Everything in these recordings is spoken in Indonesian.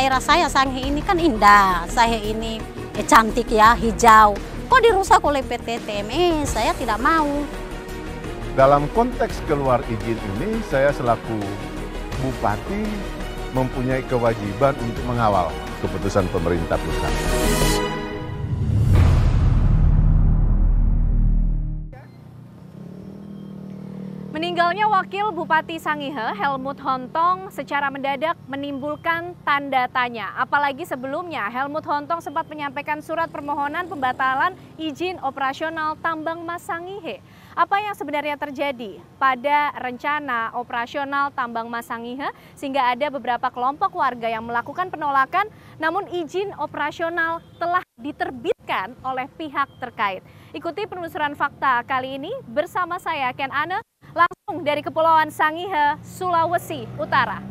daerah saya Sangihe ini kan indah, saya ini cantik ya, hijau. Kok dirusak oleh PT TME? Saya tidak mau. Dalam konteks keluar izin ini, saya selaku bupati mempunyai kewajiban untuk mengawal keputusan pemerintah pusat. Meninggalnya Wakil Bupati Sangihe, Helmut Hontong, secara mendadak menimbulkan tanda tanya. Apalagi sebelumnya, Helmut Hontong sempat menyampaikan surat permohonan pembatalan izin operasional tambang emas Sangihe. Apa yang sebenarnya terjadi pada rencana operasional tambang emas Sangihe sehingga ada beberapa kelompok warga yang melakukan penolakan, namun izin operasional telah diterbitkan oleh pihak terkait. Ikuti penelusuran fakta kali ini bersama saya Ken Ane, langsung dari Kepulauan Sangihe, Sulawesi Utara.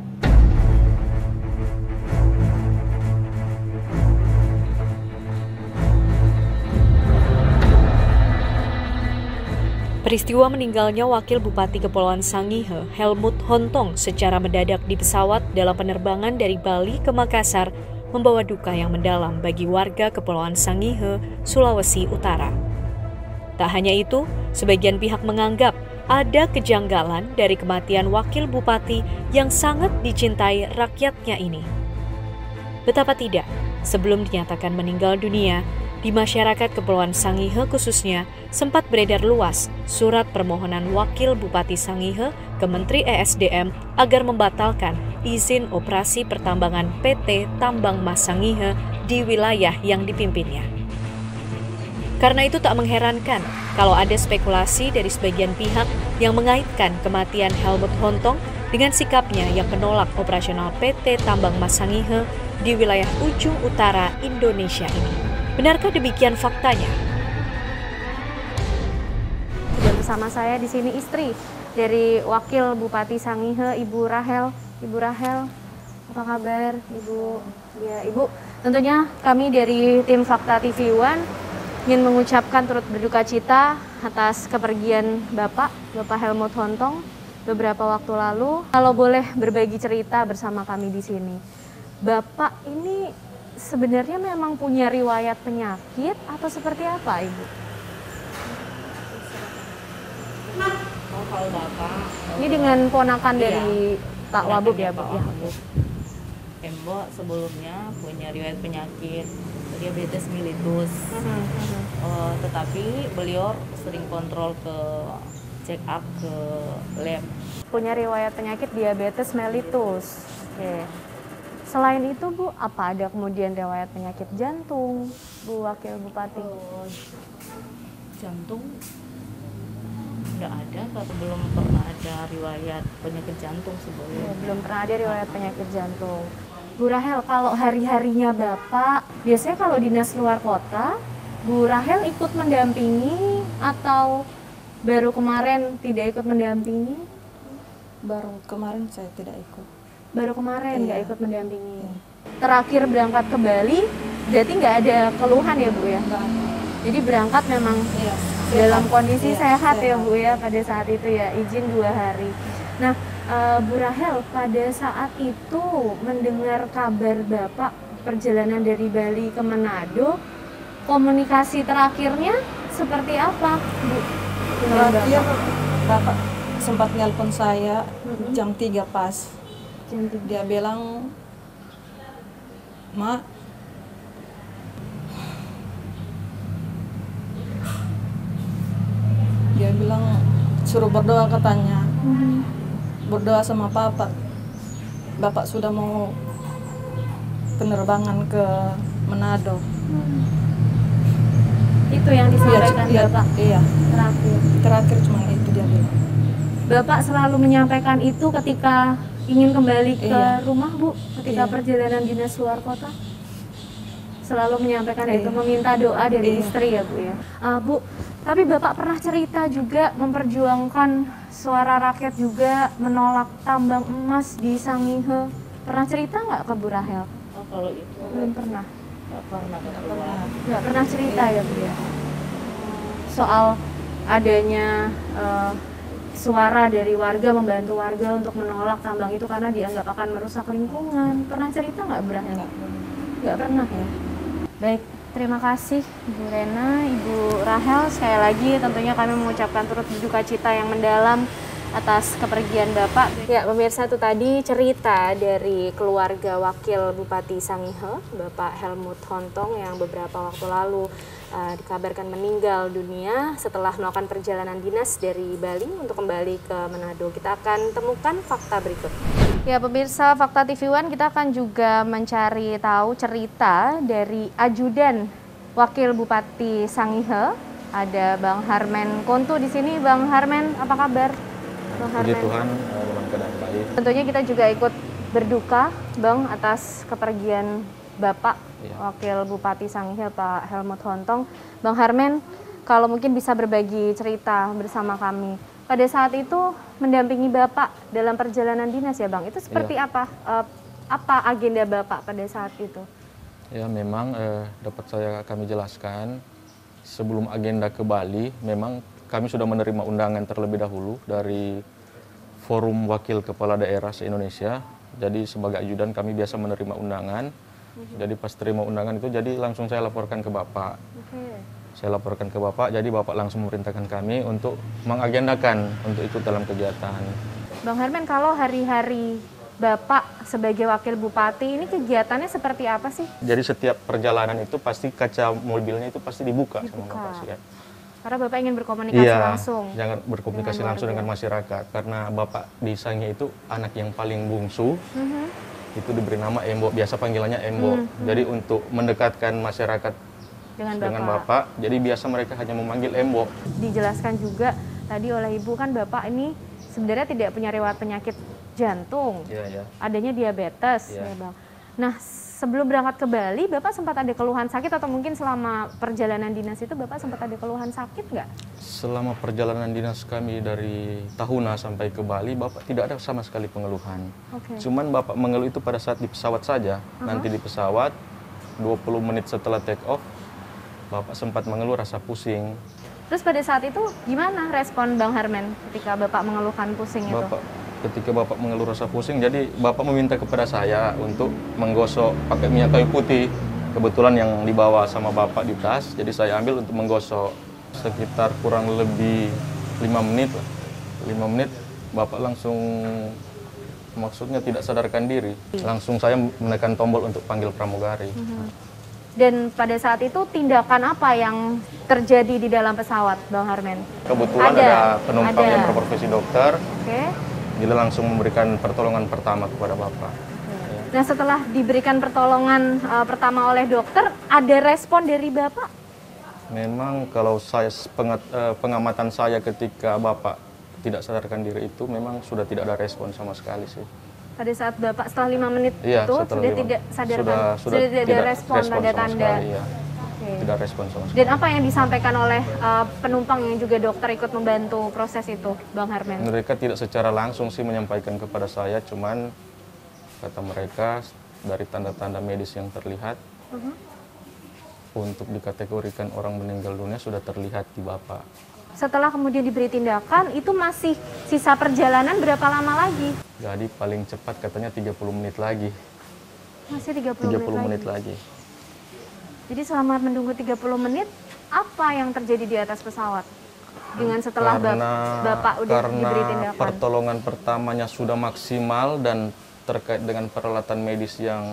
Peristiwa meninggalnya Wakil Bupati Kepulauan Sangihe, Helmut Hontong, secara mendadak di pesawat dalam penerbangan dari Bali ke Makassar membawa duka yang mendalam bagi warga Kepulauan Sangihe, Sulawesi Utara. Tak hanya itu, sebagian pihak menganggap ada kejanggalan dari kematian Wakil Bupati yang sangat dicintai rakyatnya ini. Betapa tidak, sebelum dinyatakan meninggal dunia, di masyarakat Kepulauan Sangihe khususnya sempat beredar luas surat permohonan Wakil Bupati Sangihe ke Menteri ESDM agar membatalkan izin operasi pertambangan PT Tambang Emas Sangihe di wilayah yang dipimpinnya. Karena itu tak mengherankan kalau ada spekulasi dari sebagian pihak yang mengaitkan kematian Helmut Hontong dengan sikapnya yang menolak operasional PT Tambang Emas Sangihe di wilayah ujung utara Indonesia ini. Benarkah demikian faktanya? Sudah bersama saya di sini istri dari Wakil Bupati Sangihe, Ibu Rahel. Ibu Rahel, apa kabar, Ibu? Ya, Ibu. Tentunya kami dari tim Fakta TV One ingin mengucapkan turut berduka cita atas kepergian Bapak Helmut Hontong beberapa waktu lalu. Kalau boleh berbagi cerita bersama kami di sini, Bapak ini sebenarnya memang punya riwayat penyakit atau seperti apa, Ibu? Kalau Bapak ini dengan ponakan dari Pak Wabub ya, Bu? Ya. Mbok sebelumnya punya riwayat penyakit diabetes mellitus, tetapi beliau sering kontrol ke check up ke lab. Punya riwayat penyakit diabetes mellitus. Oke. Selain itu, Bu, apa ada kemudian riwayat penyakit jantung, Bu Wakil Bupati? Jantung nggak ada, kalau belum pernah ada riwayat penyakit jantung sebelumnya. Ya, belum pernah ada riwayat penyakit jantung. Bu Rahel, kalau hari-harinya Bapak, biasanya kalau dinas luar kota, Bu Rahel ikut mendampingi atau baru kemarin tidak ikut mendampingi? Baru kemarin saya tidak ikut. Baru kemarin nggak ikut mendampingi. Iya. Terakhir berangkat ke Bali, berarti nggak ada keluhan ya, Bu ya? Jadi berangkat memang dalam kondisi sehat ya, Bu ya, pada saat itu ya, izin 2 hari. Nah, Bu Rahel, pada saat itu mendengar kabar Bapak perjalanan dari Bali ke Manado, komunikasi terakhirnya seperti apa, Bu? Terakhir Bapak sempat nelpon saya jam 3 pas. Dia bilang, "Mak, dia bilang suruh berdoa," katanya. Berdoa sama Papa. Bapak sudah mau penerbangan ke Manado. Itu yang disampaikan Bapak? Iya. Terakhir cuma itu dia bilang. Bapak selalu menyampaikan itu ketika ingin kembali ke rumah, Bu? Ketika perjalanan dinas luar kota? Selalu menyampaikan itu, meminta doa dari istri ya, Bu ya? Bu, tapi Bapak pernah cerita juga memperjuangkan suara rakyat juga, menolak tambang emas di Sangihe. Pernah cerita nggak ke Bu Rahel? Oh, kalau itu belum pernah. Nggak pernah cerita ya, Bu ya? Soal adanya suara dari warga, membantu warga untuk menolak tambang itu karena dianggap akan merusak lingkungan. Pernah cerita nggak Bu Rahel? Nggak pernah ya? Baik, terima kasih Bu Rena, Ibu Rahel. Sekali lagi tentunya kami mengucapkan turut berduka cita yang mendalam atas kepergian Bapak. Ya, pemirsa, itu tadi cerita dari keluarga Wakil Bupati Sangihe, Bapak Helmut Hontong, yang beberapa waktu lalu dikabarkan meninggal dunia setelah melakukan perjalanan dinas dari Bali untuk kembali ke Manado. Kita akan temukan fakta berikut. Ya, pemirsa, Fakta TV One, kita akan juga mencari tahu cerita dari ajudan Wakil Bupati Sangihe. Ada Bang Harmen Kontu di sini. Bang Harmen, apa kabar? Puji Tuhan, dalam keadaan baik. Tentunya kita juga ikut berduka, Bang, atas kepergian Bapak, Wakil Bupati Sangihe, Pak Helmut Hontong. Bang Harmen, kalau mungkin bisa berbagi cerita bersama kami. Pada saat itu mendampingi Bapak dalam perjalanan dinas ya, Bang. Itu seperti apa? Apa agenda Bapak pada saat itu? Ya, memang dapat kami jelaskan, sebelum agenda ke Bali, memang kami sudah menerima undangan terlebih dahulu dari Forum Wakil Kepala Daerah se-Indonesia. Jadi sebagai ajudan kami biasa menerima undangan. Jadi pas terima undangan itu, jadi langsung saya laporkan ke Bapak. Saya laporkan ke Bapak, jadi Bapak langsung memerintahkan kami untuk mengagendakan untuk ikut dalam kegiatan. Bang Herman, kalau hari-hari Bapak sebagai Wakil Bupati ini kegiatannya seperti apa sih? Jadi setiap perjalanan itu pasti kaca mobilnya itu pasti dibuka. Sama Bapak sih ya. Karena Bapak ingin berkomunikasi langsung. Jangan berkomunikasi langsung dengan masyarakat. Karena Bapak di Sangihe itu anak yang paling bungsu. Itu diberi nama Embo, biasa panggilannya Embo. Jadi untuk mendekatkan masyarakat dengan Bapak, jadi biasa mereka hanya memanggil Embo. Dijelaskan juga tadi oleh Ibu, kan Bapak ini sebenarnya tidak punya riwayat penyakit jantung. Adanya diabetes, ya Bang. Nah, sebelum berangkat ke Bali, Bapak sempat ada keluhan sakit atau mungkin selama perjalanan dinas itu Bapak sempat ada keluhan sakit nggak? Selama perjalanan dinas kami dari Tahuna sampai ke Bali, Bapak tidak ada sama sekali pengeluhan. Cuman Bapak mengeluh itu pada saat di pesawat saja. Nanti di pesawat, 20 menit setelah take off, Bapak sempat mengeluh rasa pusing. Terus pada saat itu gimana respon Bang Harmen ketika Bapak mengeluhkan pusing itu? Ketika Bapak mengeluh rasa pusing, jadi Bapak meminta kepada saya untuk menggosok pakai minyak kayu putih. Kebetulan yang dibawa sama Bapak di tas, jadi saya ambil untuk menggosok. Sekitar kurang lebih 5 menit lah. 5 menit Bapak langsung, maksudnya tidak sadarkan diri. Langsung saya menekan tombol untuk panggil pramugari. Dan pada saat itu tindakan apa yang terjadi di dalam pesawat, Bang Harmen? Kebetulan ada penumpang yang berprofesi dokter. Dia langsung memberikan pertolongan pertama kepada Bapak. Nah, setelah diberikan pertolongan pertama oleh dokter, ada respon dari Bapak? Memang kalau saya pengamatan saya ketika Bapak tidak sadarkan diri itu, memang sudah tidak ada respon sama sekali sih. Pada saat Bapak setelah 5 menit itu sudah tidak sadarkan, sudah tidak ada respon tanda-tanda. Tidak respon sama sekali. Dan apa yang disampaikan oleh penumpang yang juga dokter ikut membantu proses itu, Bang Harmen? Mereka tidak secara langsung sih menyampaikan kepada saya, cuman kata mereka dari tanda-tanda medis yang terlihat, untuk dikategorikan orang meninggal dunia sudah terlihat di Bapak. Setelah kemudian diberi tindakan, itu masih sisa perjalanan berapa lama lagi? Jadi paling cepat katanya 30 menit lagi. Masih 30 menit lagi. Jadi selama menunggu 30 menit, apa yang terjadi di atas pesawat? Dengan setelah Bapak udah diberi tindakan? Karena pertolongan pertamanya sudah maksimal dan terkait dengan peralatan medis yang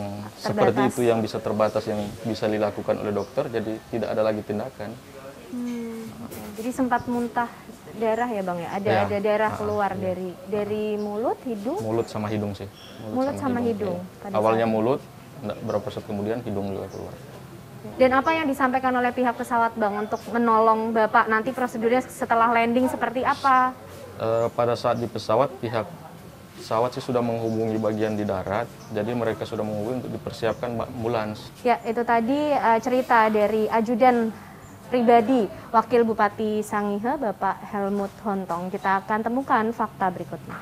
seperti itu yang bisa terbatas, yang bisa dilakukan oleh dokter, jadi tidak ada lagi tindakan. Jadi sempat muntah darah ya Bang ya? Ada darah keluar dari mulut, hidung? Mulut sama hidung sih. Mulut sama hidung. Ya. Awalnya mulut, berapa saat kemudian hidung juga keluar. Dan apa yang disampaikan oleh pihak pesawat Bang untuk menolong Bapak? Nanti prosedurnya setelah landing seperti apa? Pada saat di pesawat, pihak pesawat sih sudah menghubungi bagian di darat, jadi mereka sudah menghubungi untuk dipersiapkan ambulans. Ya, itu tadi cerita dari ajudan pribadi Wakil Bupati Sangihe, Bapak Helmut Hontong. Kita akan temukan fakta berikutnya.